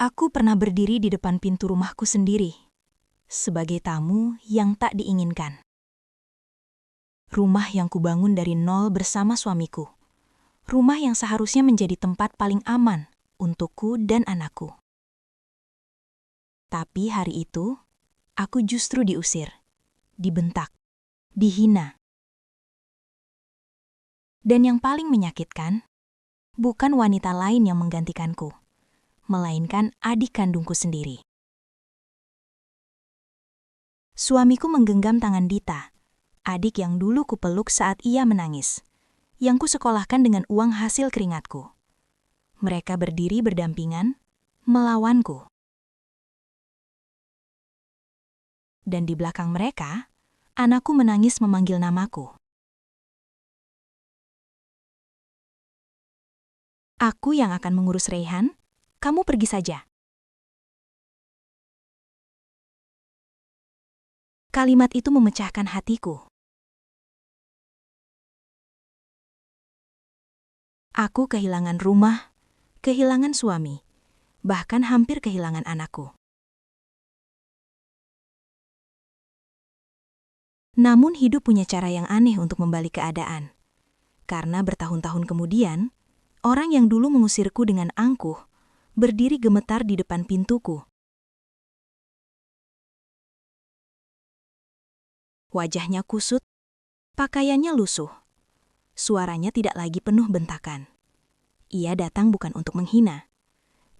Aku pernah berdiri di depan pintu rumahku sendiri, sebagai tamu yang tak diinginkan. Rumah yang kubangun dari nol bersama suamiku. Rumah yang seharusnya menjadi tempat paling aman untukku dan anakku. Tapi hari itu, aku justru diusir, dibentak, dihina. Dan yang paling menyakitkan, bukan wanita lain yang menggantikanku, melainkan adik kandungku sendiri. Suamiku menggenggam tangan Dita, adik yang dulu kupeluk saat ia menangis, yang kusekolahkan dengan uang hasil keringatku. Mereka berdiri berdampingan, melawanku. Dan di belakang mereka, anakku menangis memanggil namaku. Aku yang akan mengurus Raihan, kamu pergi saja. Kalimat itu memecahkan hatiku. Aku kehilangan rumah, kehilangan suami, bahkan hampir kehilangan anakku. Namun hidup punya cara yang aneh untuk membalik keadaan. Karena bertahun-tahun kemudian, orang yang dulu mengusirku dengan angkuh, berdiri gemetar di depan pintuku. Wajahnya kusut, pakaiannya lusuh. Suaranya tidak lagi penuh bentakan. Ia datang bukan untuk menghina.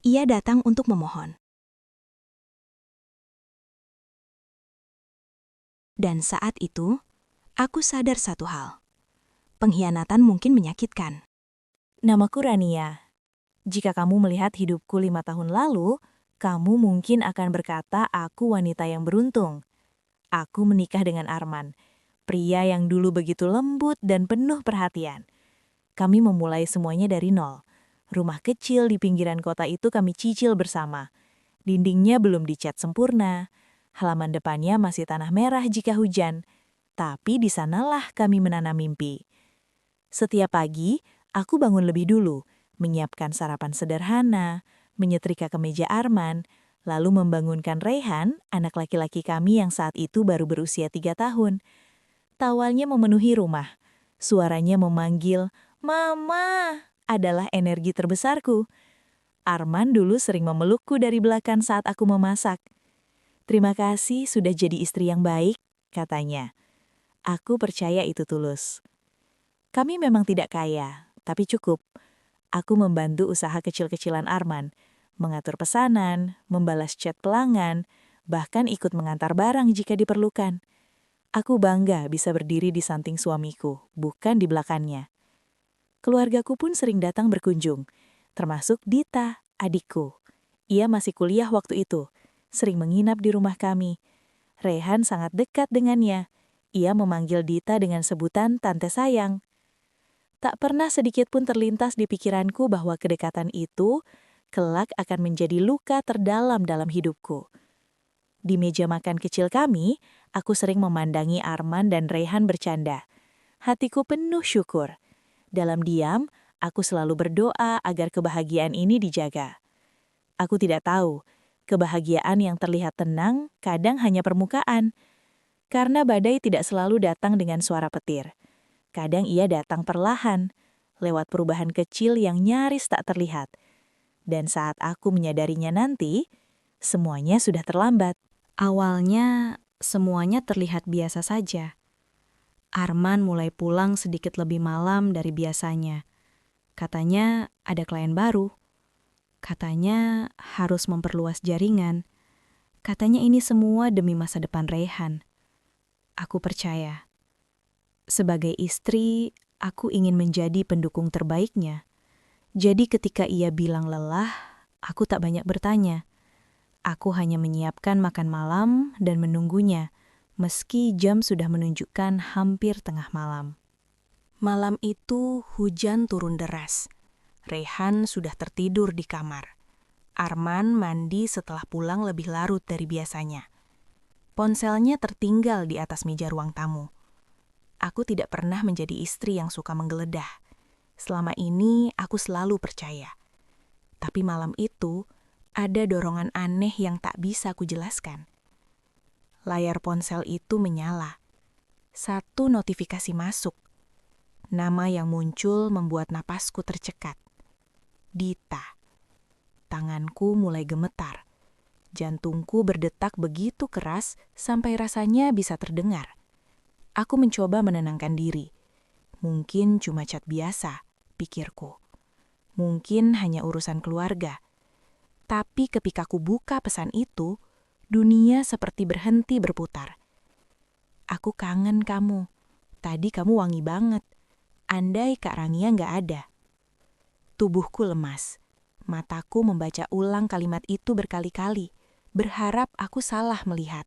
Ia datang untuk memohon. Dan saat itu, aku sadar satu hal. Pengkhianatan mungkin menyakitkan. Namaku Rania. Jika kamu melihat hidupku 5 tahun lalu, kamu mungkin akan berkata aku wanita yang beruntung. Aku menikah dengan Arman, pria yang dulu begitu lembut dan penuh perhatian. Kami memulai semuanya dari nol. Rumah kecil di pinggiran kota itu kami cicil bersama. Dindingnya belum dicat sempurna. Halaman depannya masih tanah merah jika hujan. Tapi di sanalah kami menanam mimpi. Setiap pagi, aku bangun lebih dulu, menyiapkan sarapan sederhana, menyetrika kemeja Arman, lalu membangunkan Raihan, anak laki-laki kami yang saat itu baru berusia 3 tahun. Tawanya memenuhi rumah. Suaranya memanggil, "Mama!" adalah energi terbesarku. Arman dulu sering memelukku dari belakang saat aku memasak. "Terima kasih sudah jadi istri yang baik," katanya. Aku percaya itu tulus. Kami memang tidak kaya, tapi cukup. Aku membantu usaha kecil-kecilan Arman, mengatur pesanan, membalas chat pelanggan, bahkan ikut mengantar barang jika diperlukan. Aku bangga bisa berdiri di samping suamiku, bukan di belakangnya. Keluargaku pun sering datang berkunjung, termasuk Dita, adikku. Ia masih kuliah waktu itu, sering menginap di rumah kami. Raihan sangat dekat dengannya. Ia memanggil Dita dengan sebutan Tante Sayang. Tak pernah sedikit pun terlintas di pikiranku bahwa kedekatan itu kelak akan menjadi luka terdalam dalam hidupku. Di meja makan kecil kami, aku sering memandangi Arman dan Raihan bercanda. Hatiku penuh syukur. Dalam diam, aku selalu berdoa agar kebahagiaan ini dijaga. Aku tidak tahu, kebahagiaan yang terlihat tenang kadang hanya permukaan. Karena badai tidak selalu datang dengan suara petir. Kadang ia datang perlahan, lewat perubahan kecil yang nyaris tak terlihat. Dan saat aku menyadarinya nanti, semuanya sudah terlambat. Awalnya, semuanya terlihat biasa saja. Arman mulai pulang sedikit lebih malam dari biasanya. Katanya ada klien baru. Katanya harus memperluas jaringan. Katanya ini semua demi masa depan Raihan. Aku percaya. Sebagai istri, aku ingin menjadi pendukung terbaiknya. Jadi ketika ia bilang lelah, aku tak banyak bertanya. Aku hanya menyiapkan makan malam dan menunggunya, meski jam sudah menunjukkan hampir tengah malam. Malam itu hujan turun deras. Raihan sudah tertidur di kamar. Arman mandi setelah pulang lebih larut dari biasanya. Ponselnya tertinggal di atas meja ruang tamu. Aku tidak pernah menjadi istri yang suka menggeledah. Selama ini aku selalu percaya. Tapi malam itu, Ada dorongan aneh yang tak bisa kujelaskan. Layar ponsel itu menyala. Satu notifikasi masuk. Nama yang muncul membuat napasku tercekat. Dita. Tanganku mulai gemetar. Jantungku berdetak begitu keras sampai rasanya bisa terdengar. Aku mencoba menenangkan diri. Mungkin cuma chat biasa, pikirku. Mungkin hanya urusan keluarga. Tapi ketika ku buka pesan itu, dunia seperti berhenti berputar. Aku kangen kamu. Tadi kamu wangi banget. Andai Kak Rania nggak ada. Tubuhku lemas. Mataku membaca ulang kalimat itu berkali-kali, berharap aku salah melihat.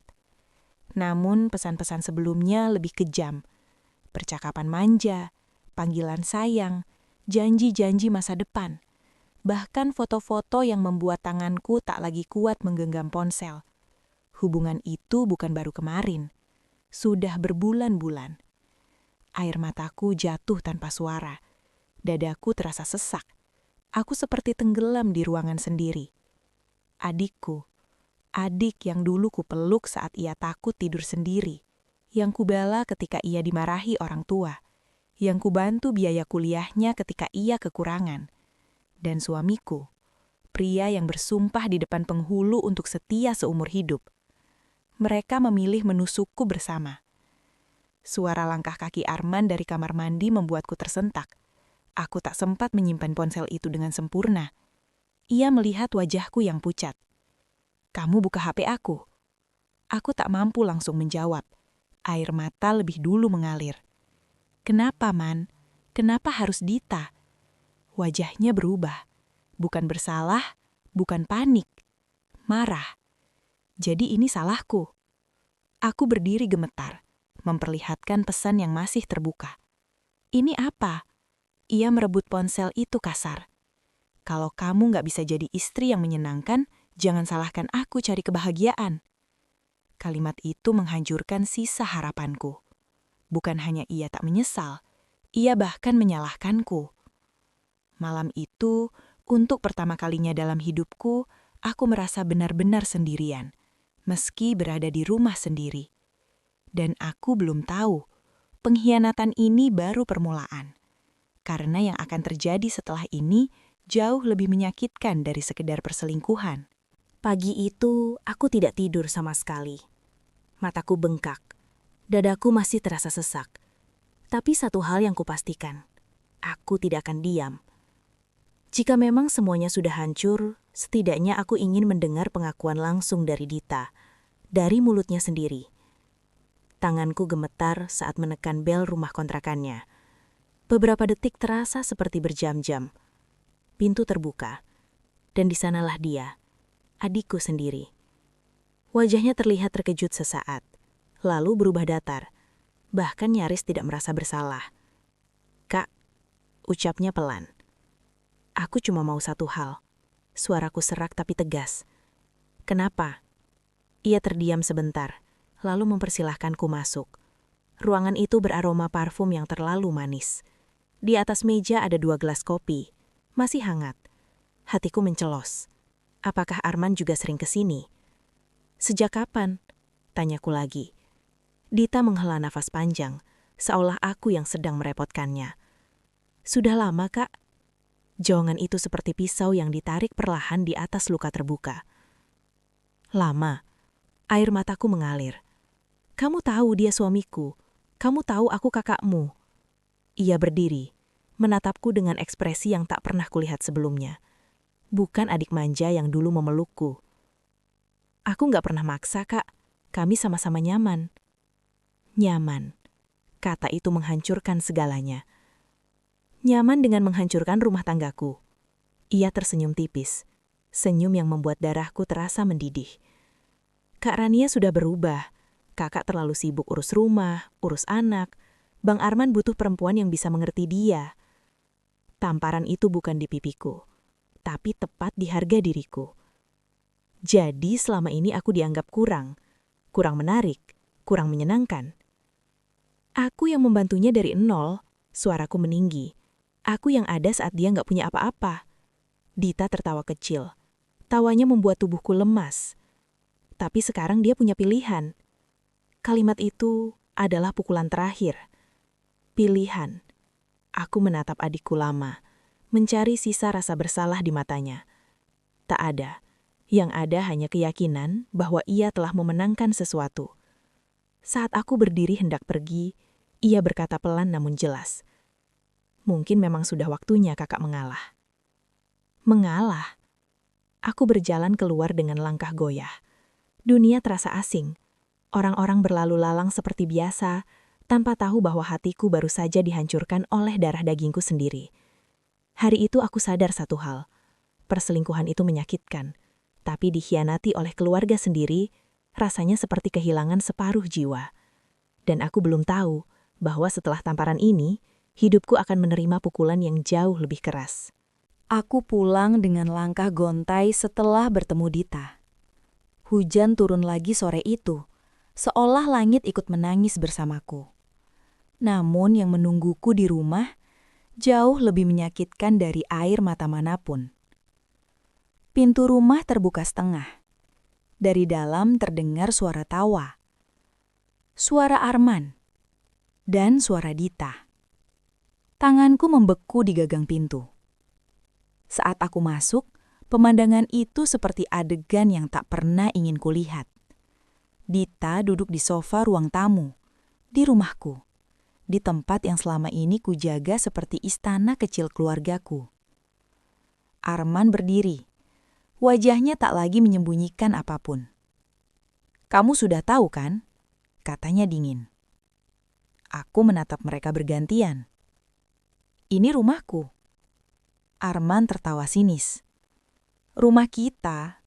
Namun pesan-pesan sebelumnya lebih kejam. Percakapan manja, panggilan sayang, janji-janji masa depan. Bahkan foto-foto yang membuat tanganku tak lagi kuat menggenggam ponsel. Hubungan itu bukan baru kemarin. Sudah berbulan-bulan. Air mataku jatuh tanpa suara. Dadaku terasa sesak. Aku seperti tenggelam di ruangan sendiri. Adikku. Adik yang dulu kupeluk saat ia takut tidur sendiri. Yang kubela ketika ia dimarahi orang tua. Yang kubantu biaya kuliahnya ketika ia kekurangan. Dan suamiku, pria yang bersumpah di depan penghulu untuk setia seumur hidup. Mereka memilih menusukku bersama. Suara langkah kaki Arman dari kamar mandi membuatku tersentak. Aku tak sempat menyimpan ponsel itu dengan sempurna. Ia melihat wajahku yang pucat. "Kamu buka HP aku?" Aku tak mampu langsung menjawab. Air mata lebih dulu mengalir. "Kenapa, Man? Kenapa harus Dita?" Wajahnya berubah. Bukan bersalah, bukan panik. Marah. Jadi ini salahku. Aku berdiri gemetar, memperlihatkan pesan yang masih terbuka. "Ini apa?" Ia merebut ponsel itu kasar. "Kalau kamu nggak bisa jadi istri yang menyenangkan, jangan salahkan aku cari kebahagiaan." Kalimat itu menghancurkan sisa harapanku. Bukan hanya ia tak menyesal, ia bahkan menyalahkanku. Malam itu, untuk pertama kalinya dalam hidupku, aku merasa benar-benar sendirian, meski berada di rumah sendiri. Dan aku belum tahu, pengkhianatan ini baru permulaan. Karena yang akan terjadi setelah ini jauh lebih menyakitkan dari sekedar perselingkuhan. Pagi itu, aku tidak tidur sama sekali. Mataku bengkak. Dadaku masih terasa sesak. Tapi satu hal yang kupastikan, aku tidak akan diam. Jika memang semuanya sudah hancur, setidaknya aku ingin mendengar pengakuan langsung dari Dita, dari mulutnya sendiri. Tanganku gemetar saat menekan bel rumah kontrakannya. Beberapa detik terasa seperti berjam-jam. Pintu terbuka, dan di sanalah dia, adikku sendiri. Wajahnya terlihat terkejut sesaat, lalu berubah datar, bahkan nyaris tidak merasa bersalah. "Kak," ucapnya pelan. "Aku cuma mau satu hal." Suaraku serak tapi tegas. "Kenapa?" Ia terdiam sebentar, lalu mempersilahkanku masuk. Ruangan itu beraroma parfum yang terlalu manis. Di atas meja ada 2 gelas kopi, masih hangat. Hatiku mencelos. Apakah Arman juga sering ke sini? "Sejak kapan?" tanyaku lagi. Dita menghela nafas panjang, seolah aku yang sedang merepotkannya. "Sudah lama, Kak." Jawaban itu seperti pisau yang ditarik perlahan di atas luka terbuka. "Lama?" Air mataku mengalir. "Kamu tahu dia suamiku. Kamu tahu aku kakakmu." Ia berdiri, menatapku dengan ekspresi yang tak pernah kulihat sebelumnya. Bukan adik manja yang dulu memelukku. "Aku nggak pernah maksa, Kak. Kami sama-sama nyaman." Nyaman. Kata itu menghancurkan segalanya. Nyaman dengan menghancurkan rumah tanggaku. Ia tersenyum tipis. Senyum yang membuat darahku terasa mendidih. "Kak Rania sudah berubah. Kakak terlalu sibuk urus rumah, urus anak. Bang Arman butuh perempuan yang bisa mengerti dia." Tamparan itu bukan di pipiku, tapi tepat di harga diriku. Jadi selama ini aku dianggap kurang menarik, kurang menyenangkan. Aku yang membantunya dari nol, suaraku meninggi. Aku yang ada saat dia nggak punya apa-apa. Dita tertawa kecil. Tawanya membuat tubuhku lemas. Tapi sekarang dia punya pilihan. Kalimat itu adalah pukulan terakhir. Pilihan. Aku menatap adikku lama, mencari sisa rasa bersalah di matanya. Tak ada. Yang ada hanya keyakinan bahwa ia telah memenangkan sesuatu. Saat aku berdiri hendak pergi, ia berkata pelan namun jelas. Mungkin memang sudah waktunya kakak mengalah. Mengalah? Aku berjalan keluar dengan langkah goyah. Dunia terasa asing. Orang-orang berlalu lalang seperti biasa, tanpa tahu bahwa hatiku baru saja dihancurkan oleh darah dagingku sendiri. Hari itu aku sadar satu hal. Perselingkuhan itu menyakitkan, tapi dikhianati oleh keluarga sendiri, rasanya seperti kehilangan separuh jiwa. Dan aku belum tahu bahwa setelah tamparan ini, hidupku akan menerima pukulan yang jauh lebih keras. Aku pulang dengan langkah gontai setelah bertemu Dita. Hujan turun lagi sore itu, seolah langit ikut menangis bersamaku. Namun yang menungguku di rumah jauh lebih menyakitkan dari air mata manapun. Pintu rumah terbuka setengah. Dari dalam terdengar suara tawa. Suara Arman. Dan suara Dita. Tanganku membeku di gagang pintu. Saat aku masuk, pemandangan itu seperti adegan yang tak pernah ingin kulihat. Dita duduk di sofa ruang tamu, di rumahku, di tempat yang selama ini kujaga seperti istana kecil keluargaku. Arman berdiri, wajahnya tak lagi menyembunyikan apapun. "Kamu sudah tahu kan?" katanya dingin. Aku menatap mereka bergantian. "Ini rumahku." Arman tertawa sinis. "Rumah kita."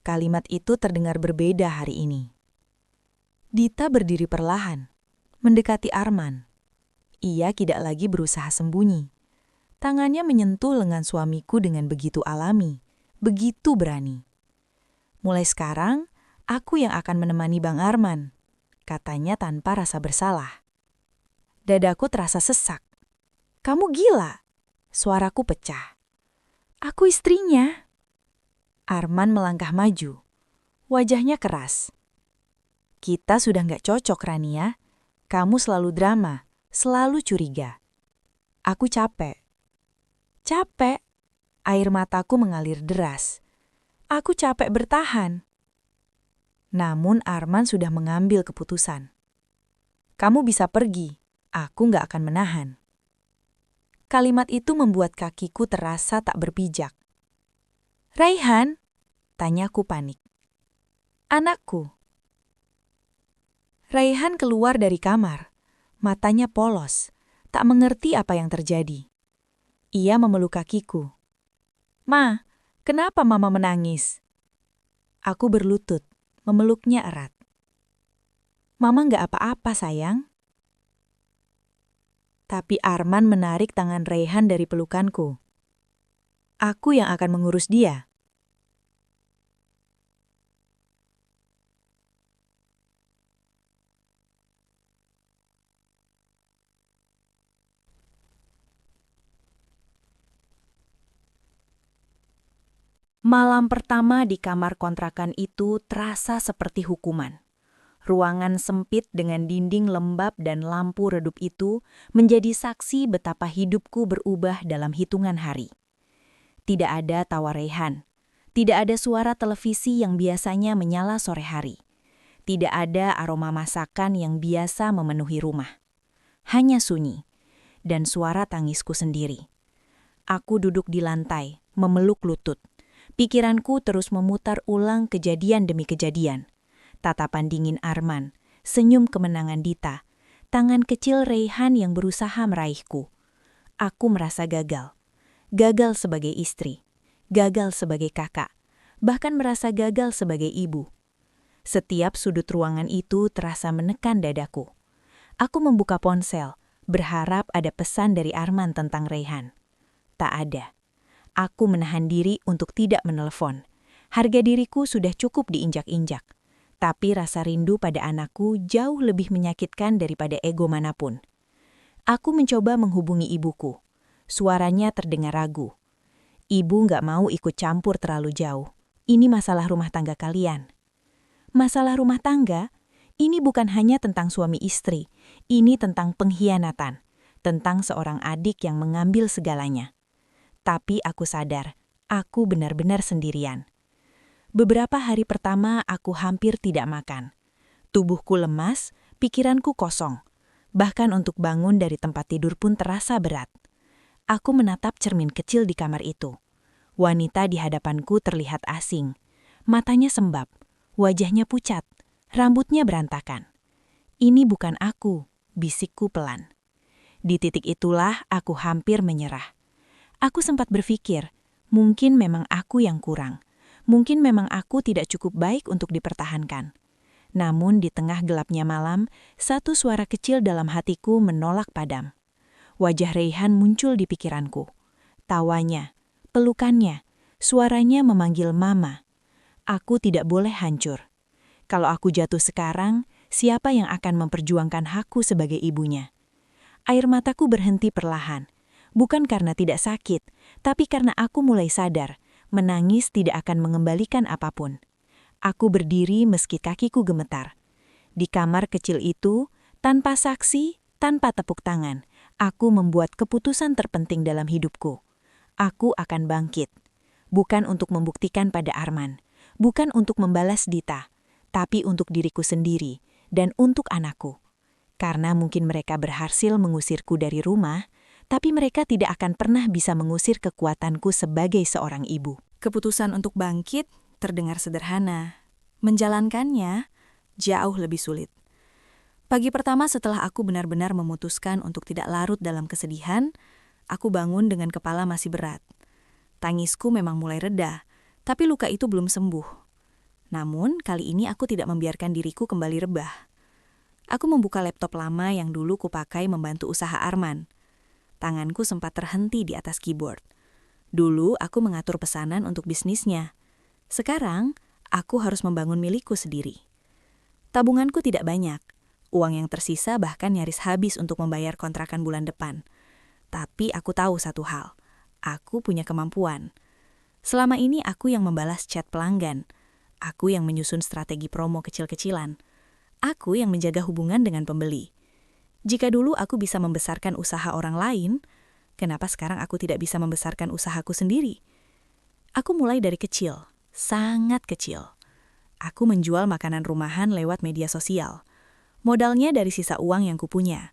Kalimat itu terdengar berbeda hari ini. Dita berdiri perlahan, mendekati Arman. Ia tidak lagi berusaha sembunyi. Tangannya menyentuh lengan suamiku dengan begitu alami, begitu berani. "Mulai sekarang, aku yang akan menemani Bang Arman," katanya tanpa rasa bersalah. Dadaku terasa sesak. "Kamu gila!" Suaraku pecah. "Aku istrinya." Arman melangkah maju. Wajahnya keras. "Kita sudah gak cocok, Rania. Kamu selalu drama, selalu curiga." Aku capek. Capek? Air mataku mengalir deras. Aku capek bertahan. Namun Arman sudah mengambil keputusan. "Kamu bisa pergi, aku gak akan menahan." Kalimat itu membuat kakiku terasa tak berpijak. "Raihan?" tanyaku panik. "Anakku." Raihan keluar dari kamar, matanya polos, tak mengerti apa yang terjadi. Ia memeluk kakiku. "Ma, kenapa Mama menangis?" Aku berlutut, memeluknya erat. "Mama gak apa-apa, sayang." Tapi Arman menarik tangan Raihan dari pelukanku. "Aku yang akan mengurus dia." Malam pertama di kamar kontrakan itu terasa seperti hukuman. Ruangan sempit dengan dinding lembab dan lampu redup itu menjadi saksi betapa hidupku berubah dalam hitungan hari. Tidak ada tawa Raihan. Tidak ada suara televisi yang biasanya menyala sore hari. Tidak ada aroma masakan yang biasa memenuhi rumah. Hanya sunyi dan suara tangisku sendiri. Aku duduk di lantai, memeluk lutut. Pikiranku terus memutar ulang kejadian demi kejadian. Tatapan dingin Arman, senyum kemenangan Dita, tangan kecil Raihan yang berusaha meraihku. Aku merasa gagal. Gagal sebagai istri, gagal sebagai kakak, bahkan merasa gagal sebagai ibu. Setiap sudut ruangan itu terasa menekan dadaku. Aku membuka ponsel, berharap ada pesan dari Arman tentang Raihan. Tak ada. Aku menahan diri untuk tidak menelepon. Harga diriku sudah cukup diinjak-injak. Tapi rasa rindu pada anakku jauh lebih menyakitkan daripada ego manapun. Aku mencoba menghubungi ibuku. Suaranya terdengar ragu. Ibu nggak mau ikut campur terlalu jauh. Ini masalah rumah tangga kalian. Masalah rumah tangga, ini bukan hanya tentang suami istri. Ini tentang pengkhianatan. Tentang seorang adik yang mengambil segalanya. Tapi aku sadar, aku benar-benar sendirian. Beberapa hari pertama aku hampir tidak makan. Tubuhku lemas, pikiranku kosong. Bahkan untuk bangun dari tempat tidur pun terasa berat. Aku menatap cermin kecil di kamar itu. Wanita di hadapanku terlihat asing. Matanya sembab, wajahnya pucat, rambutnya berantakan. Ini bukan aku, bisikku pelan. Di titik itulah aku hampir menyerah. Aku sempat berpikir, mungkin memang aku yang kurang. Mungkin memang aku tidak cukup baik untuk dipertahankan. Namun di tengah gelapnya malam, satu suara kecil dalam hatiku menolak padam. Wajah Raihan muncul di pikiranku. Tawanya, pelukannya, suaranya memanggil Mama. Aku tidak boleh hancur. Kalau aku jatuh sekarang, siapa yang akan memperjuangkan aku sebagai ibunya? Air mataku berhenti perlahan. Bukan karena tidak sakit, tapi karena aku mulai sadar, menangis tidak akan mengembalikan apapun. Aku berdiri meski kakiku gemetar. Di kamar kecil itu, tanpa saksi, tanpa tepuk tangan, aku membuat keputusan terpenting dalam hidupku. Aku akan bangkit. Bukan untuk membuktikan pada Arman, bukan untuk membalas Dita, tapi untuk diriku sendiri dan untuk anakku. Karena mungkin mereka berhasil mengusirku dari rumah, tapi mereka tidak akan pernah bisa mengusir kekuatanku sebagai seorang ibu. Keputusan untuk bangkit terdengar sederhana. Menjalankannya jauh lebih sulit. Pagi pertama setelah aku benar-benar memutuskan untuk tidak larut dalam kesedihan, aku bangun dengan kepala masih berat. Tangisku memang mulai reda, tapi luka itu belum sembuh. Namun, kali ini aku tidak membiarkan diriku kembali rebah. Aku membuka laptop lama yang dulu kupakai membantu usaha Arman. Tanganku sempat terhenti di atas keyboard. Dulu aku mengatur pesanan untuk bisnisnya. Sekarang, aku harus membangun milikku sendiri. Tabunganku tidak banyak. Uang yang tersisa bahkan nyaris habis untuk membayar kontrakan bulan depan. Tapi aku tahu satu hal. Aku punya kemampuan. Selama ini aku yang membalas chat pelanggan. Aku yang menyusun strategi promo kecil-kecilan. Aku yang menjaga hubungan dengan pembeli. Jika dulu aku bisa membesarkan usaha orang lain, kenapa sekarang aku tidak bisa membesarkan usahaku sendiri? Aku mulai dari kecil, sangat kecil. Aku menjual makanan rumahan lewat media sosial. Modalnya dari sisa uang yang kupunya.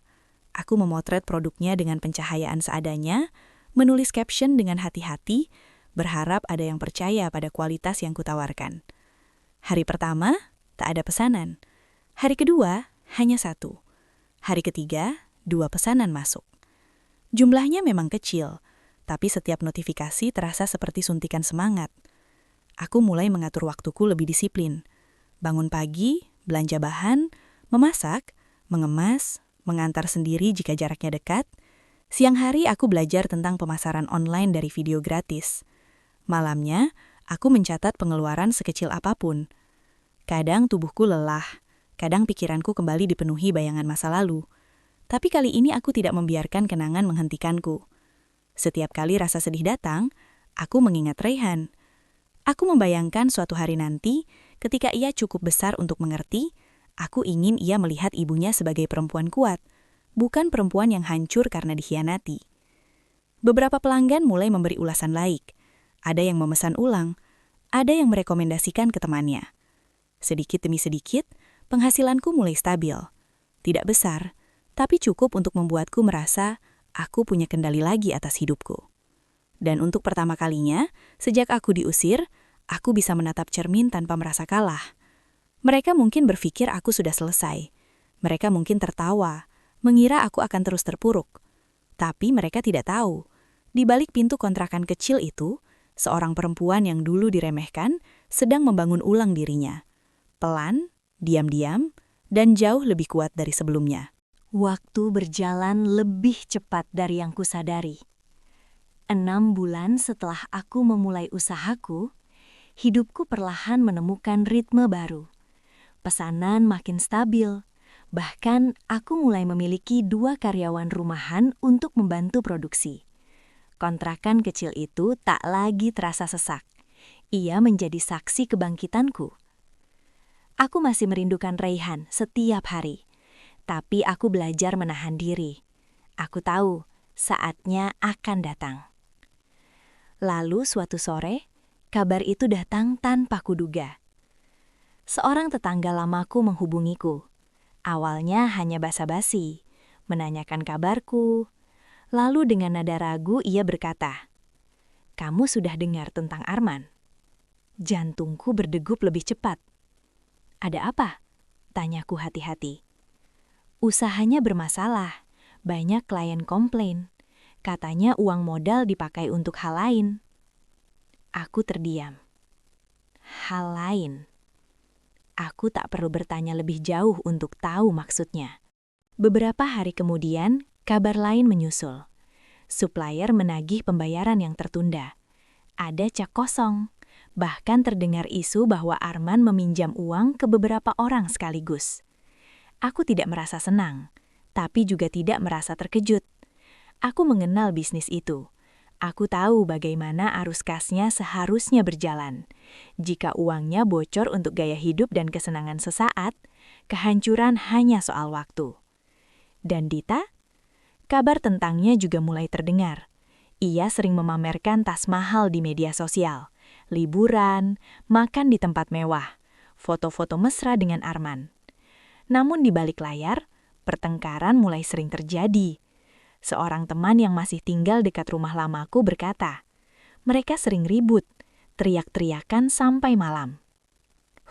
Aku memotret produknya dengan pencahayaan seadanya, menulis caption dengan hati-hati, berharap ada yang percaya pada kualitas yang kutawarkan. Hari pertama, tak ada pesanan. Hari kedua, hanya 1. Hari ketiga, 2 pesanan masuk. Jumlahnya memang kecil, tapi setiap notifikasi terasa seperti suntikan semangat. Aku mulai mengatur waktuku lebih disiplin. Bangun pagi, belanja bahan, memasak, mengemas, mengantar sendiri jika jaraknya dekat. Siang hari aku belajar tentang pemasaran online dari video gratis. Malamnya, aku mencatat pengeluaran sekecil apapun. Kadang tubuhku lelah, kadang pikiranku kembali dipenuhi bayangan masa lalu. Tapi kali ini aku tidak membiarkan kenangan menghentikanku. Setiap kali rasa sedih datang, aku mengingat Raihan. Aku membayangkan suatu hari nanti, ketika ia cukup besar untuk mengerti, aku ingin ia melihat ibunya sebagai perempuan kuat, bukan perempuan yang hancur karena dikhianati. Beberapa pelanggan mulai memberi ulasan laik. Ada yang memesan ulang, ada yang merekomendasikan ke temannya. Sedikit demi sedikit, penghasilanku mulai stabil. Tidak besar, tapi cukup untuk membuatku merasa aku punya kendali lagi atas hidupku. Dan untuk pertama kalinya, sejak aku diusir, aku bisa menatap cermin tanpa merasa kalah. Mereka mungkin berpikir aku sudah selesai. Mereka mungkin tertawa, mengira aku akan terus terpuruk. Tapi mereka tidak tahu, di balik pintu kontrakan kecil itu, seorang perempuan yang dulu diremehkan sedang membangun ulang dirinya. Pelan, diam-diam, dan jauh lebih kuat dari sebelumnya. Waktu berjalan lebih cepat dari yang kusadari. 6 bulan setelah aku memulai usahaku, hidupku perlahan menemukan ritme baru. Pesanan makin stabil. Bahkan aku mulai memiliki 2 karyawan rumahan untuk membantu produksi. Kontrakan kecil itu tak lagi terasa sesak. Ia menjadi saksi kebangkitanku. Aku masih merindukan Raihan setiap hari. Tapi aku belajar menahan diri. Aku tahu saatnya akan datang. Lalu suatu sore, kabar itu datang tanpa kuduga. Seorang tetangga lamaku menghubungiku. Awalnya hanya basa-basi, menanyakan kabarku. Lalu dengan nada ragu ia berkata, "Kamu sudah dengar tentang Arman?" Jantungku berdegup lebih cepat. "Ada apa?" tanyaku hati-hati. "Usahanya bermasalah, banyak klien komplain. Katanya uang modal dipakai untuk hal lain." Aku terdiam. Hal lain? Aku tak perlu bertanya lebih jauh untuk tahu maksudnya. Beberapa hari kemudian, kabar lain menyusul. Supplier menagih pembayaran yang tertunda. Ada cek kosong. Bahkan terdengar isu bahwa Arman meminjam uang ke beberapa orang sekaligus. Aku tidak merasa senang, tapi juga tidak merasa terkejut. Aku mengenal bisnis itu. Aku tahu bagaimana arus kasnya seharusnya berjalan. Jika uangnya bocor untuk gaya hidup dan kesenangan sesaat, kehancuran hanya soal waktu. Dan Dita? Kabar tentangnya juga mulai terdengar. Ia sering memamerkan tas mahal di media sosial, liburan, makan di tempat mewah, foto-foto mesra dengan Arman. Namun di balik layar, pertengkaran mulai sering terjadi. Seorang teman yang masih tinggal dekat rumah lamaku berkata, mereka sering ribut, teriak-teriakan sampai malam.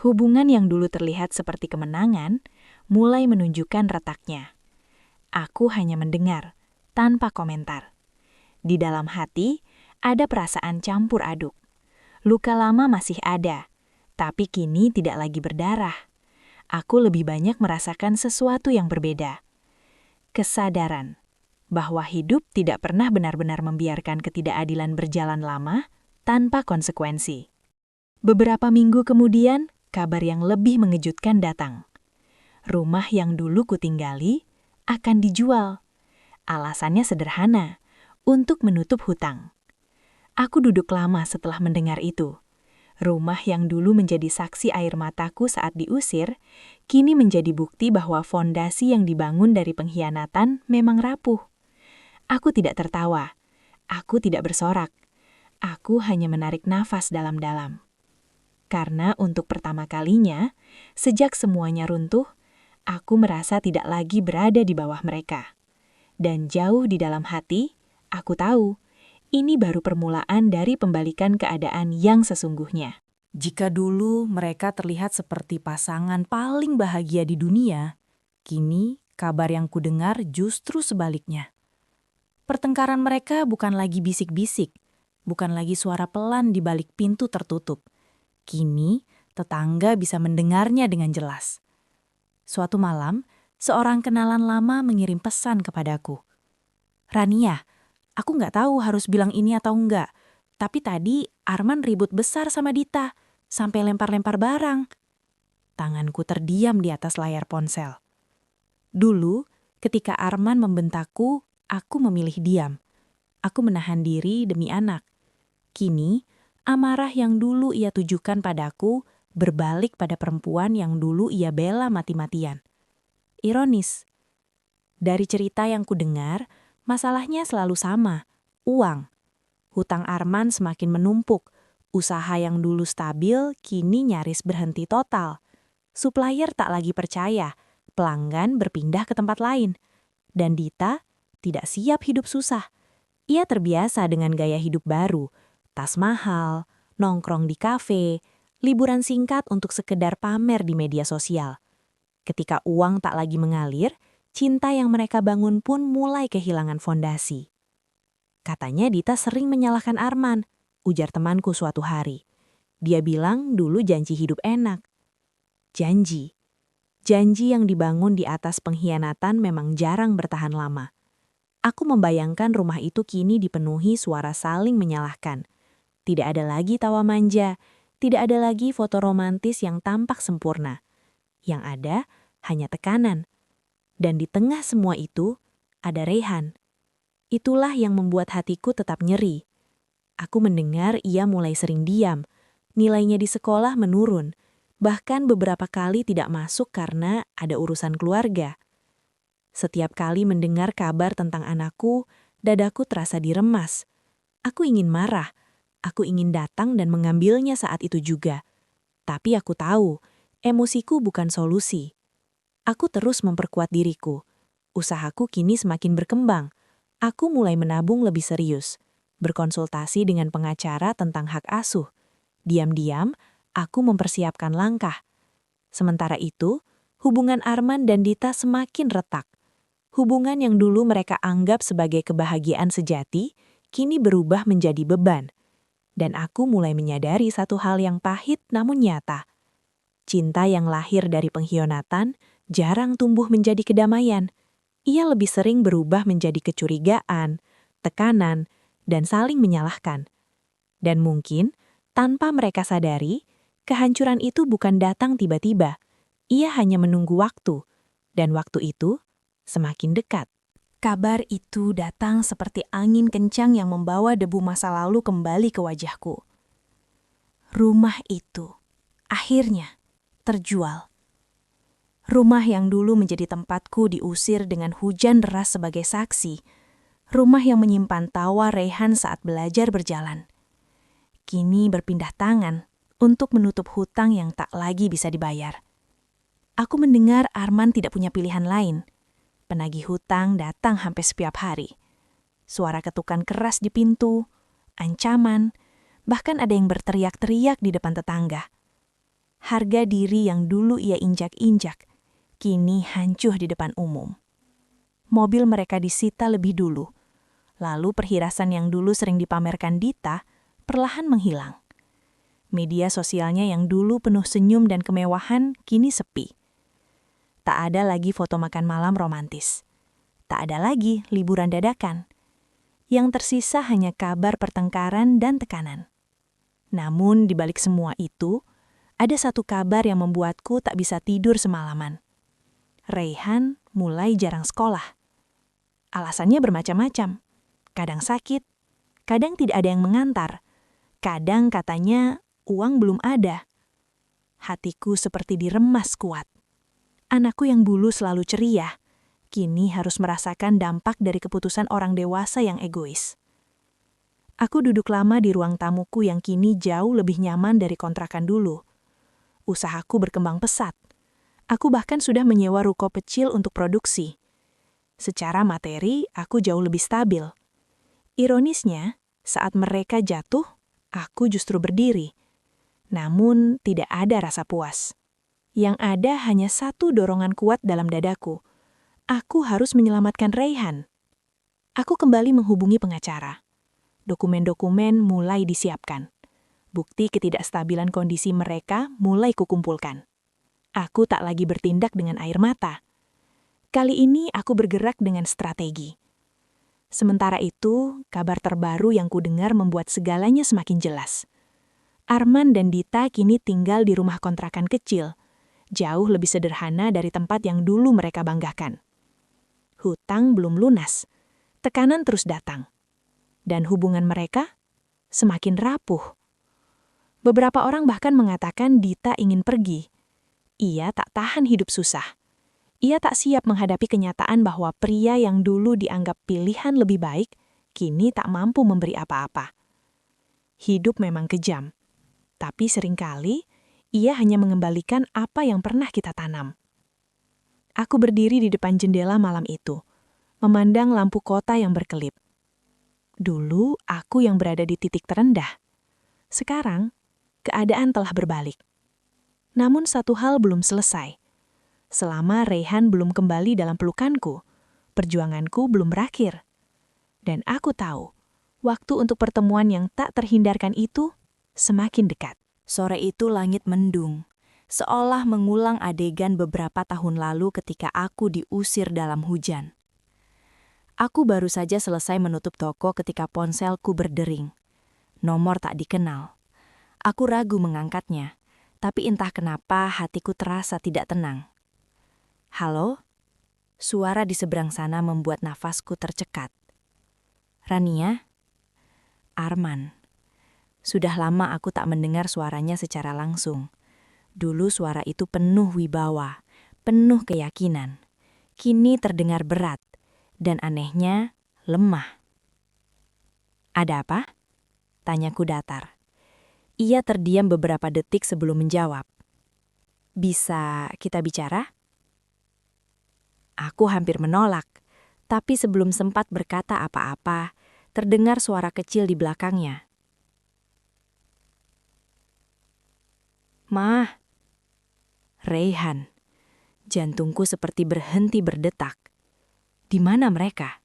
Hubungan yang dulu terlihat seperti kemenangan, mulai menunjukkan retaknya. Aku hanya mendengar, tanpa komentar. Di dalam hati, ada perasaan campur aduk. Luka lama masih ada, tapi kini tidak lagi berdarah. Aku lebih banyak merasakan sesuatu yang berbeda. Kesadaran bahwa hidup tidak pernah benar-benar membiarkan ketidakadilan berjalan lama tanpa konsekuensi. Beberapa minggu kemudian, kabar yang lebih mengejutkan datang. Rumah yang dulu kutinggali akan dijual. Alasannya sederhana, untuk menutup hutang. Aku duduk lama setelah mendengar itu. Rumah yang dulu menjadi saksi air mataku saat diusir, kini menjadi bukti bahwa fondasi yang dibangun dari pengkhianatan memang rapuh. Aku tidak tertawa. Aku tidak bersorak. Aku hanya menarik nafas dalam-dalam. Karena untuk pertama kalinya, sejak semuanya runtuh, aku merasa tidak lagi berada di bawah mereka. Dan jauh di dalam hati, aku tahu, ini baru permulaan dari pembalikan keadaan yang sesungguhnya. Jika dulu mereka terlihat seperti pasangan paling bahagia di dunia, kini kabar yang kudengar justru sebaliknya. Pertengkaran mereka bukan lagi bisik-bisik, bukan lagi suara pelan di balik pintu tertutup. Kini, tetangga bisa mendengarnya dengan jelas. Suatu malam, seorang kenalan lama mengirim pesan kepadaku. "Rania, aku nggak tahu harus bilang ini atau enggak, tapi tadi Arman ribut besar sama Dita, sampai lempar-lempar barang." Tanganku terdiam di atas layar ponsel. Dulu, ketika Arman membentakku, aku memilih diam. Aku menahan diri demi anak. Kini, amarah yang dulu ia tujukan padaku berbalik pada perempuan yang dulu ia bela mati-matian. Ironis. Dari cerita yang kudengar, masalahnya selalu sama, uang. Hutang Arman semakin menumpuk. Usaha yang dulu stabil kini nyaris berhenti total. Supplier tak lagi percaya, pelanggan berpindah ke tempat lain. Dan Dita tidak siap hidup susah. Ia terbiasa dengan gaya hidup baru, tas mahal, nongkrong di kafe, liburan singkat untuk sekedar pamer di media sosial. Ketika uang tak lagi mengalir, cinta yang mereka bangun pun mulai kehilangan fondasi. Katanya Dita sering menyalahkan Arman, ujar temanku suatu hari. Dia bilang dulu janji hidup enak. Janji. Janji yang dibangun di atas pengkhianatan memang jarang bertahan lama. Aku membayangkan rumah itu kini dipenuhi suara saling menyalahkan. Tidak ada lagi tawa manja, tidak ada lagi foto romantis yang tampak sempurna. Yang ada hanya tekanan. Dan di tengah semua itu, ada Raihan. Itulah yang membuat hatiku tetap nyeri. Aku mendengar ia mulai sering diam, nilainya di sekolah menurun, bahkan beberapa kali tidak masuk karena ada urusan keluarga. Setiap kali mendengar kabar tentang anakku, dadaku terasa diremas. Aku ingin marah, aku ingin datang dan mengambilnya saat itu juga. Tapi aku tahu, emosiku bukan solusi. Aku terus memperkuat diriku. Usahaku kini semakin berkembang. Aku mulai menabung lebih serius, berkonsultasi dengan pengacara tentang hak asuh. Diam-diam, aku mempersiapkan langkah. Sementara itu, hubungan Arman dan Dita semakin retak. Hubungan yang dulu mereka anggap sebagai kebahagiaan sejati, kini berubah menjadi beban. Dan aku mulai menyadari satu hal yang pahit namun nyata. Cinta yang lahir dari pengkhianatan jarang tumbuh menjadi kedamaian. Ia lebih sering berubah menjadi kecurigaan, tekanan, dan saling menyalahkan. Dan mungkin, tanpa mereka sadari, kehancuran itu bukan datang tiba-tiba. Ia hanya menunggu waktu, dan waktu itu semakin dekat. Kabar itu datang seperti angin kencang yang membawa debu masa lalu kembali ke wajahku. Rumah itu akhirnya terjual. Rumah yang dulu menjadi tempatku diusir dengan hujan deras sebagai saksi. Rumah yang menyimpan tawa Reyhan saat belajar berjalan. Kini berpindah tangan untuk menutup hutang yang tak lagi bisa dibayar. Aku mendengar Arman tidak punya pilihan lain. Penagih hutang datang hampir setiap hari. Suara ketukan keras di pintu, ancaman, bahkan ada yang berteriak-teriak di depan tetangga. Harga diri yang dulu ia injak-injak, kini hancur di depan umum. Mobil mereka disita lebih dulu. Lalu perhiasan yang dulu sering dipamerkan Dita perlahan menghilang. Media sosialnya yang dulu penuh senyum dan kemewahan kini sepi. Tak ada lagi foto makan malam romantis. Tak ada lagi liburan dadakan. Yang tersisa hanya kabar pertengkaran dan tekanan. Namun di balik semua itu, ada satu kabar yang membuatku tak bisa tidur semalaman. Reyhan mulai jarang sekolah. Alasannya bermacam-macam. Kadang sakit, kadang tidak ada yang mengantar. Kadang katanya uang belum ada. Hatiku seperti diremas kuat. Anakku yang dulu selalu ceria, kini harus merasakan dampak dari keputusan orang dewasa yang egois. Aku duduk lama di ruang tamuku yang kini jauh lebih nyaman dari kontrakan dulu. Usahaku berkembang pesat. Aku bahkan sudah menyewa ruko kecil untuk produksi. Secara materi, aku jauh lebih stabil. Ironisnya, saat mereka jatuh, aku justru berdiri. Namun, tidak ada rasa puas. Yang ada hanya satu dorongan kuat dalam dadaku. Aku harus menyelamatkan Reyhan. Aku kembali menghubungi pengacara. Dokumen-dokumen mulai disiapkan. Bukti ketidakstabilan kondisi mereka mulai kukumpulkan. Aku tak lagi bertindak dengan air mata. Kali ini aku bergerak dengan strategi. Sementara itu, kabar terbaru yang kudengar membuat segalanya semakin jelas. Arman dan Dita kini tinggal di rumah kontrakan kecil, jauh lebih sederhana dari tempat yang dulu mereka banggakan. Hutang belum lunas, tekanan terus datang. Dan hubungan mereka semakin rapuh. Beberapa orang bahkan mengatakan Dita ingin pergi. Ia tak tahan hidup susah. Ia tak siap menghadapi kenyataan bahwa pria yang dulu dianggap pilihan lebih baik, kini tak mampu memberi apa-apa. Hidup memang kejam, tapi seringkali ia hanya mengembalikan apa yang pernah kita tanam. Aku berdiri di depan jendela malam itu, memandang lampu kota yang berkelip. Dulu aku yang berada di titik terendah. Sekarang, keadaan telah berbalik. Namun satu hal belum selesai. Selama Reyhan belum kembali dalam pelukanku, perjuanganku belum berakhir. Dan aku tahu, waktu untuk pertemuan yang tak terhindarkan itu semakin dekat. Sore itu langit mendung, seolah mengulang adegan beberapa tahun lalu ketika aku diusir dalam hujan. Aku baru saja selesai menutup toko ketika ponselku berdering. Nomor tak dikenal. Aku ragu mengangkatnya, tapi entah kenapa hatiku terasa tidak tenang. Halo? Suara di seberang sana membuat nafasku tercekat. Rania, Arman. Sudah lama aku tak mendengar suaranya secara langsung. Dulu suara itu penuh wibawa, penuh keyakinan. Kini terdengar berat, dan anehnya lemah. Ada apa? Tanyaku datar. Ia terdiam beberapa detik sebelum menjawab. Bisa kita bicara? Aku hampir menolak, tapi sebelum sempat berkata apa-apa, terdengar suara kecil di belakangnya. "Mah." Raihan. Jantungku seperti berhenti berdetak. Di mana mereka?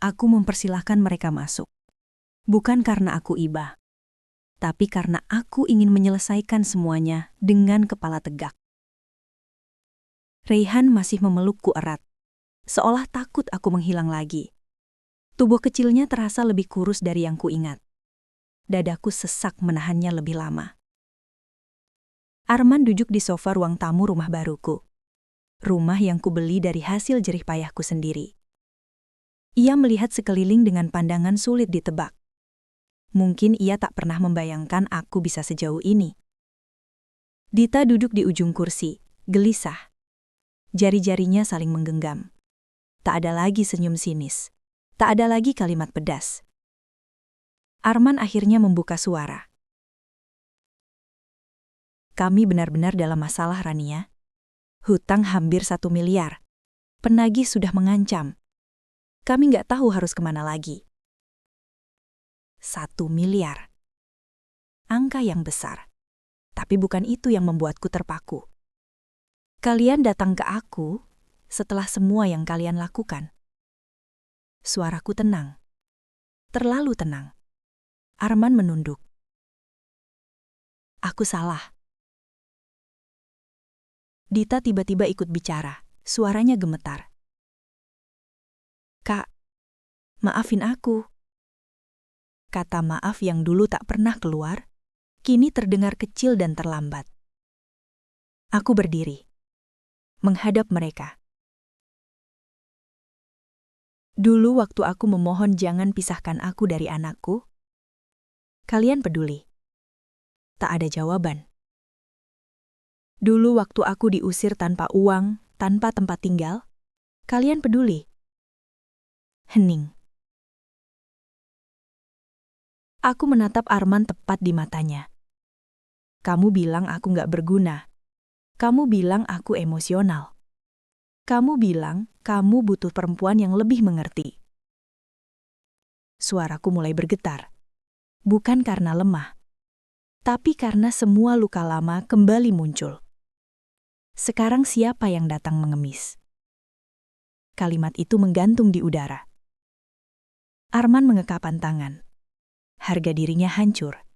Aku mempersilahkan mereka masuk. Bukan karena aku iba, tapi karena aku ingin menyelesaikan semuanya dengan kepala tegak. Raihan masih memelukku erat, seolah takut aku menghilang lagi. Tubuh kecilnya terasa lebih kurus dari yang kuingat. Dadaku sesak menahannya lebih lama. Arman duduk di sofa ruang tamu rumah baruku. Rumah yang kubeli dari hasil jerih payahku sendiri. Ia melihat sekeliling dengan pandangan sulit ditebak. Mungkin ia tak pernah membayangkan aku bisa sejauh ini. Dita duduk di ujung kursi, gelisah. Jari-jarinya saling menggenggam. Tak ada lagi senyum sinis. Tak ada lagi kalimat pedas. Arman akhirnya membuka suara. Kami benar-benar dalam masalah, Rania. Hutang hampir 1 miliar. Penagih sudah mengancam. Kami nggak tahu harus kemana lagi. 1 miliar. Angka yang besar. Tapi bukan itu yang membuatku terpaku. Kalian datang ke aku setelah semua yang kalian lakukan. Suaraku tenang. Terlalu tenang. Arman menunduk. Aku salah. Dita tiba-tiba ikut bicara. Suaranya gemetar. Kak, maafin aku. Kata maaf yang dulu tak pernah keluar, kini terdengar kecil dan terlambat. Aku berdiri, menghadap mereka. Dulu waktu aku memohon jangan pisahkan aku dari anakku, kalian peduli. Tak ada jawaban. Dulu waktu aku diusir tanpa uang, tanpa tempat tinggal, kalian peduli. Hening. Aku menatap Arman tepat di matanya. Kamu bilang aku gak berguna. Kamu bilang aku emosional. Kamu bilang kamu butuh perempuan yang lebih mengerti. Suaraku mulai bergetar. Bukan karena lemah, tapi karena semua luka lama kembali muncul. Sekarang siapa yang datang mengemis? Kalimat itu menggantung di udara. Arman mengekapkan tangan. Harga dirinya hancur.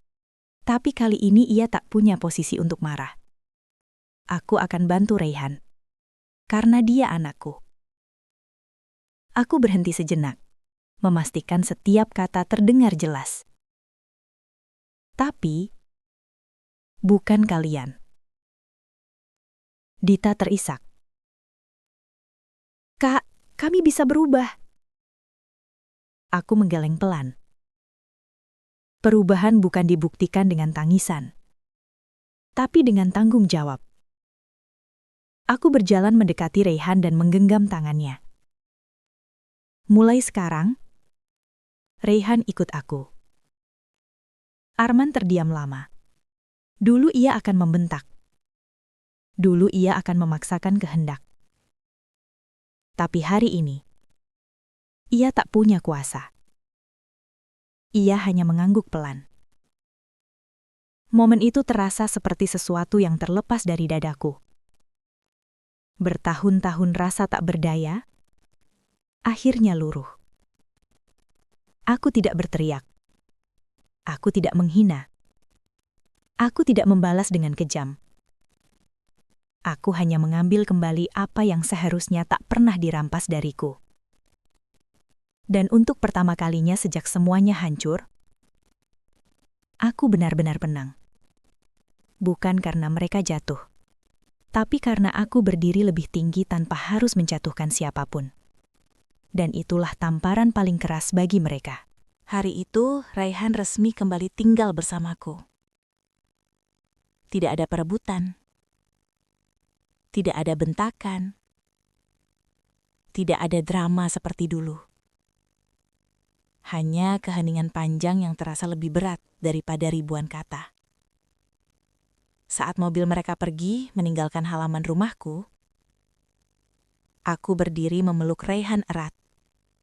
Tapi kali ini ia tak punya posisi untuk marah. Aku akan bantu Raihan. Karena dia anakku. Aku berhenti sejenak, memastikan setiap kata terdengar jelas. Tapi, bukan kalian. Dita terisak. Kak, kami bisa berubah. Aku menggeleng pelan. Perubahan bukan dibuktikan dengan tangisan, tapi dengan tanggung jawab. Aku berjalan mendekati Raihan dan menggenggam tangannya. Mulai sekarang, Raihan ikut aku. Arman terdiam lama. Dulu ia akan membentak. Dulu ia akan memaksakan kehendak. Tapi hari ini, ia tak punya kuasa. Ia hanya mengangguk pelan. Momen itu terasa seperti sesuatu yang terlepas dari dadaku. Bertahun-tahun rasa tak berdaya, akhirnya luruh. Aku tidak berteriak. Aku tidak menghina. Aku tidak membalas dengan kejam. Aku hanya mengambil kembali apa yang seharusnya tak pernah dirampas dariku. Dan untuk pertama kalinya sejak semuanya hancur, aku benar-benar menang. Bukan karena mereka jatuh, tapi karena aku berdiri lebih tinggi tanpa harus menjatuhkan siapapun. Dan itulah tamparan paling keras bagi mereka. Hari itu, Raihan resmi kembali tinggal bersamaku. Tidak ada perebutan. Tidak ada bentakan. Tidak ada drama seperti dulu. Hanya keheningan panjang yang terasa lebih berat daripada ribuan kata. Saat mobil mereka pergi meninggalkan halaman rumahku, aku berdiri memeluk Raihan erat.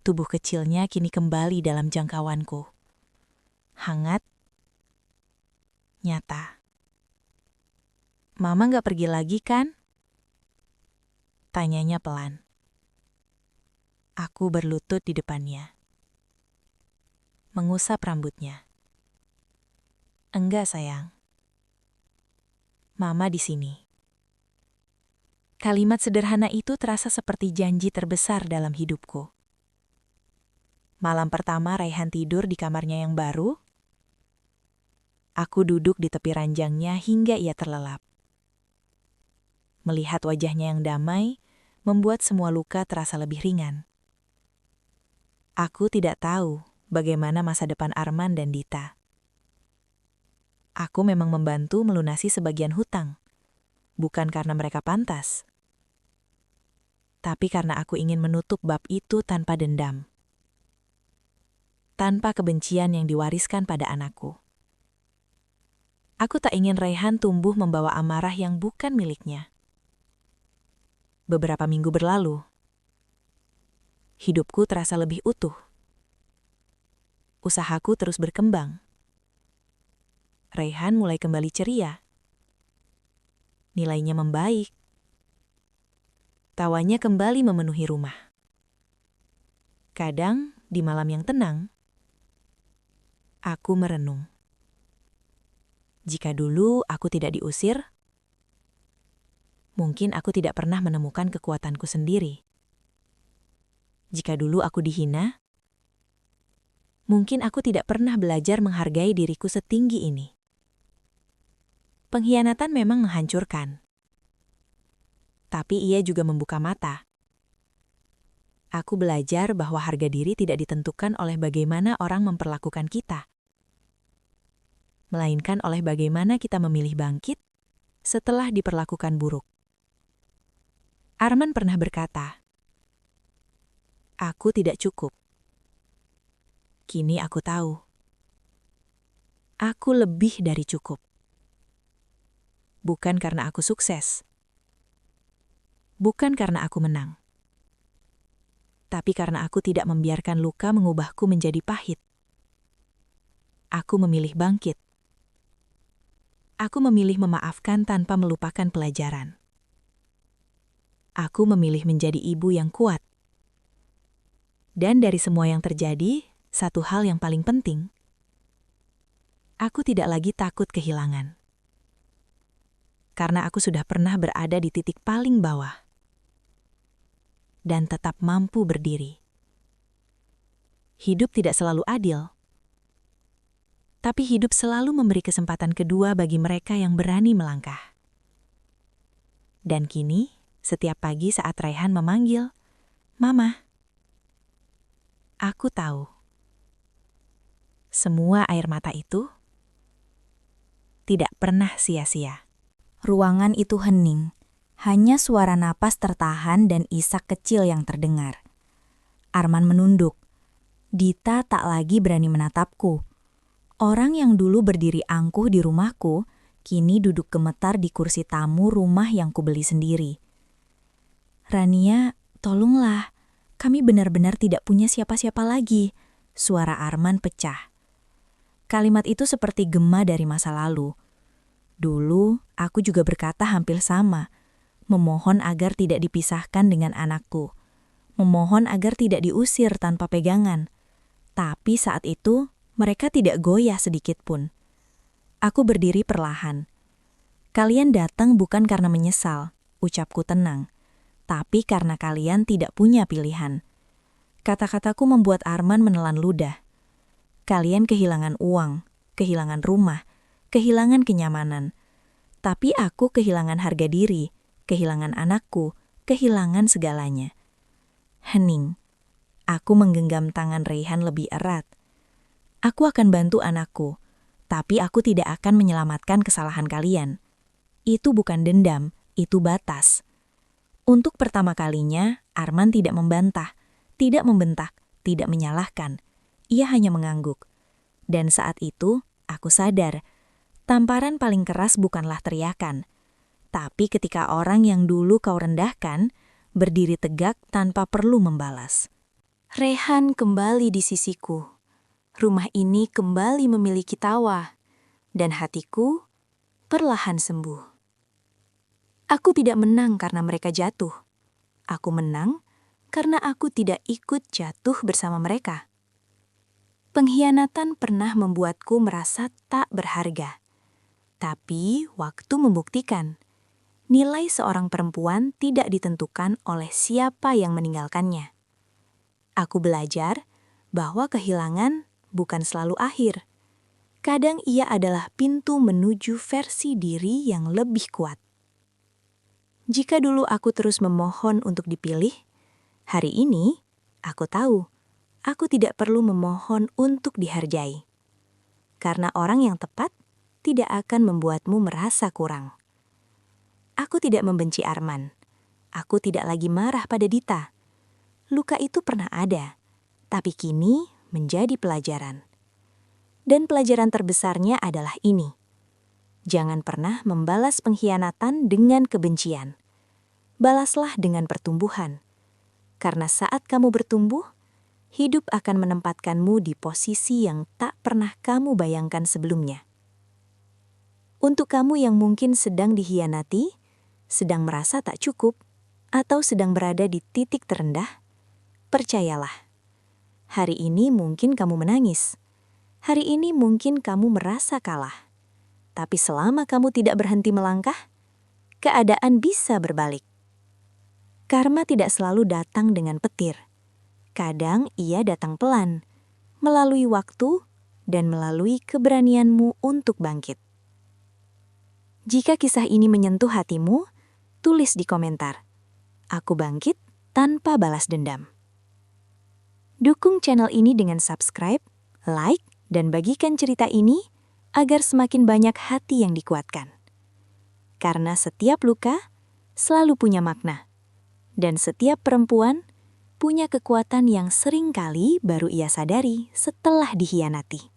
Tubuh kecilnya kini kembali dalam jangkauanku. Hangat, nyata. Mama gak pergi lagi kan? Tanyanya pelan. Aku berlutut di depannya. Mengusap rambutnya. Enggak, sayang. Mama di sini. Kalimat sederhana itu terasa seperti janji terbesar dalam hidupku. Malam pertama Raihan tidur di kamarnya yang baru. Aku duduk di tepi ranjangnya hingga ia terlelap. Melihat wajahnya yang damai, membuat semua luka terasa lebih ringan. Aku tidak tahu bagaimana masa depan Arman dan Dita. Aku memang membantu melunasi sebagian hutang, bukan karena mereka pantas, tapi karena aku ingin menutup bab itu tanpa dendam. Tanpa kebencian yang diwariskan pada anakku. Aku tak ingin Raihan tumbuh membawa amarah yang bukan miliknya. Beberapa minggu berlalu, hidupku terasa lebih utuh. Usahaku terus berkembang. Raihan mulai kembali ceria. Nilainya membaik. Tawanya kembali memenuhi rumah. Kadang, di malam yang tenang, aku merenung. Jika dulu aku tidak diusir, mungkin aku tidak pernah menemukan kekuatanku sendiri. Jika dulu aku dihina, mungkin aku tidak pernah belajar menghargai diriku setinggi ini. Pengkhianatan memang menghancurkan, tapi ia juga membuka mata. Aku belajar bahwa harga diri tidak ditentukan oleh bagaimana orang memperlakukan kita, melainkan oleh bagaimana kita memilih bangkit setelah diperlakukan buruk. Arman pernah berkata, "Aku tidak cukup." Kini aku tahu, aku lebih dari cukup. Bukan karena aku sukses, bukan karena aku menang, tapi karena aku tidak membiarkan luka mengubahku menjadi pahit. Aku memilih bangkit. Aku memilih memaafkan tanpa melupakan pelajaran. Aku memilih menjadi ibu yang kuat. Dan dari semua yang terjadi, satu hal yang paling penting, aku tidak lagi takut kehilangan. Karena aku sudah pernah berada di titik paling bawah. Dan tetap mampu berdiri. Hidup tidak selalu adil. Tapi hidup selalu memberi kesempatan kedua bagi mereka yang berani melangkah. Dan kini, setiap pagi saat Raihan memanggil, "Mama," aku tahu. Semua air mata itu tidak pernah sia-sia. Ruangan itu hening, hanya suara napas tertahan dan isak kecil yang terdengar. Arman menunduk. Dita tak lagi berani menatapku. Orang yang dulu berdiri angkuh di rumahku, kini duduk gemetar di kursi tamu rumah yang kubeli sendiri. "Rania, tolonglah. Kami benar-benar tidak punya siapa-siapa lagi." Suara Arman pecah. Kalimat itu seperti gema dari masa lalu. Dulu, aku juga berkata hampir sama. Memohon agar tidak dipisahkan dengan anakku. Memohon agar tidak diusir tanpa pegangan. Tapi saat itu, mereka tidak goyah sedikit pun. Aku berdiri perlahan. "Kalian datang bukan karena menyesal," ucapku tenang, "tapi karena kalian tidak punya pilihan. Kata-kataku membuat Arman menelan ludah. Kalian kehilangan uang, kehilangan rumah, kehilangan kenyamanan. Tapi aku kehilangan harga diri, kehilangan anakku, kehilangan segalanya. Hening. Aku menggenggam tangan Raihan lebih erat. Aku akan bantu anakku, tapi aku tidak akan menyelamatkan kesalahan kalian. Itu bukan dendam, itu batas. Untuk pertama kalinya, Arman tidak membantah, tidak membentak, tidak menyalahkan. Ia hanya mengangguk. Dan saat itu, aku sadar, tamparan paling keras bukanlah teriakan. Tapi ketika orang yang dulu kau rendahkan, berdiri tegak tanpa perlu membalas. Raihan kembali di sisiku. Rumah ini kembali memiliki tawa. Dan hatiku perlahan sembuh. Aku tidak menang karena mereka jatuh. Aku menang karena aku tidak ikut jatuh bersama mereka. Pengkhianatan pernah membuatku merasa tak berharga. Tapi waktu membuktikan, nilai seorang perempuan tidak ditentukan oleh siapa yang meninggalkannya. Aku belajar bahwa kehilangan bukan selalu akhir. Kadang ia adalah pintu menuju versi diri yang lebih kuat. Jika dulu aku terus memohon untuk dipilih, hari ini aku tahu aku tidak perlu memohon untuk dihargai. Karena orang yang tepat tidak akan membuatmu merasa kurang. Aku tidak membenci Arman. Aku tidak lagi marah pada Dita. Luka itu pernah ada, tapi kini menjadi pelajaran. Dan pelajaran terbesarnya adalah ini. Jangan pernah membalas pengkhianatan dengan kebencian. Balaslah dengan pertumbuhan. Karena saat kamu bertumbuh, hidup akan menempatkanmu di posisi yang tak pernah kamu bayangkan sebelumnya. Untuk kamu yang mungkin sedang dikhianati, sedang merasa tak cukup, atau sedang berada di titik terendah, percayalah. Hari ini mungkin kamu menangis. Hari ini mungkin kamu merasa kalah. Tapi selama kamu tidak berhenti melangkah, keadaan bisa berbalik. Karma tidak selalu datang dengan petir. Kadang ia datang pelan, melalui waktu dan melalui keberanianmu untuk bangkit. Jika kisah ini menyentuh hatimu, tulis di komentar. Aku bangkit tanpa balas dendam. Dukung channel ini dengan subscribe, like, dan bagikan cerita ini agar semakin banyak hati yang dikuatkan. Karena setiap luka selalu punya makna. Dan setiap perempuan punya kekuatan yang sering kali baru ia sadari setelah dikhianati.